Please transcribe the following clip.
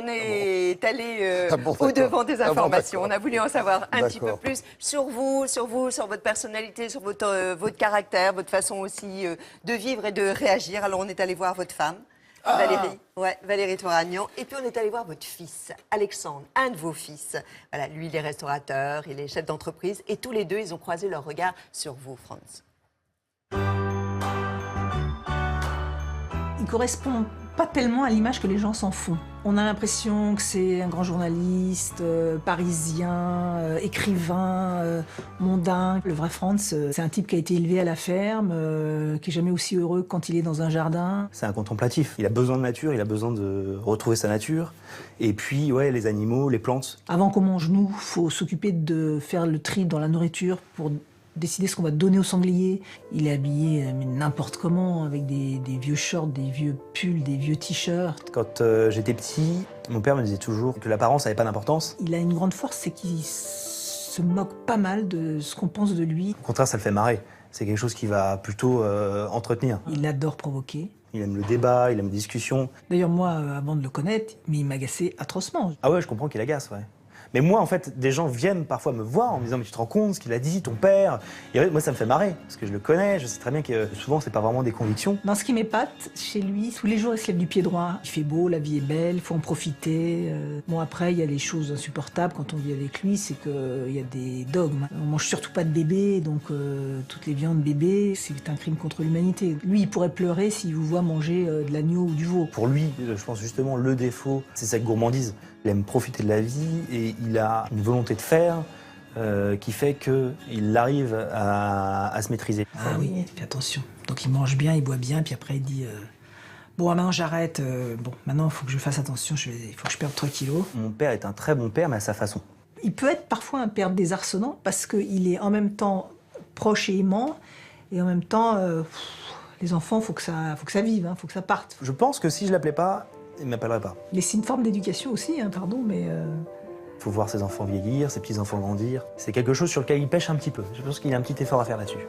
on est allé Ah bon, d'accord. au-devant des Ah bon, informations. d'accord. On a voulu en savoir un petit peu D'accord. plus sur vous, sur votre personnalité, sur votre caractère, votre façon aussi de vivre et de réagir. Alors, on est allé voir votre femme. Valérie, Valérie Toragnan. Et puis on est allé voir votre fils, Alexandre, un de vos fils. Voilà, lui, il est restaurateur, il est chef d'entreprise. Et tous les deux, ils ont croisé leur regard sur vous, Franz. Il correspond pas tellement à l'image que les gens s'en font. On a l'impression que c'est un grand journaliste, parisien, écrivain, mondain. Le vrai Franz, c'est un type qui a été élevé à la ferme, qui est jamais aussi heureux que quand il est dans un jardin. C'est un contemplatif. Il a besoin de nature, il a besoin de retrouver sa nature. Et puis, ouais, les animaux, les plantes. Avant qu'on mange, nous, faut s'occuper de faire le tri dans la nourriture pour décider ce qu'on va donner aux sangliers. Il est habillé n'importe comment, avec des vieux shorts, des vieux pulls, des vieux t-shirts. Quand j'étais petit, mon père me disait toujours que l'apparence n'avait pas d'importance. Il a une grande force, c'est qu'il se moque pas mal de ce qu'on pense de lui. Au contraire, ça le fait marrer. C'est quelque chose qui va plutôt entretenir. Il adore provoquer. Il aime le débat, il aime les discussions. D'ailleurs, moi, avant de le connaître, mais il m'agaçait atrocement. Ah ouais, je comprends qu'il agace, ouais. Mais moi, en fait, des gens viennent parfois me voir en me disant « Mais tu te rends compte ce qu'il a dit, ton père ?» Et moi, ça me fait marrer, parce que je le connais, je sais très bien que souvent, c'est pas vraiment des convictions. Non, ce qui m'épate chez lui, tous les jours, il se lève du pied droit. Il fait beau, la vie est belle, il faut en profiter. Bon, après, il y a des choses insupportables quand on vit avec lui, c'est qu'il y a des dogmes. On mange surtout pas de bébé, donc toutes les viandes bébés, c'est un crime contre l'humanité. Lui, il pourrait pleurer s'il vous voit manger de l'agneau ou du veau. Pour lui, je pense justement, le défaut, c'est sa gourmandise. Il aime profiter de la vie et il a une volonté de faire qui fait qu'il arrive à se maîtriser. Ah oui, fais attention. Donc il mange bien, il boit bien, puis après il dit bon, maintenant j'arrête, bon, maintenant il faut que je fasse attention, il faut que je perde 3 kilos. Mon père est un très bon père, mais à sa façon. Il peut être parfois un père désarçonnant parce qu'il est en même temps proche et aimant, et en même temps, les enfants, faut que ça vive, faut que ça parte. Je pense que si je l'appelais pas, il ne m'appellerait pas. Mais c'est une forme d'éducation aussi, pardon, mais... Il faut voir ses enfants vieillir, ses petits-enfants grandir. C'est quelque chose sur lequel il pêche un petit peu. Je pense qu'il y a un petit effort à faire là-dessus.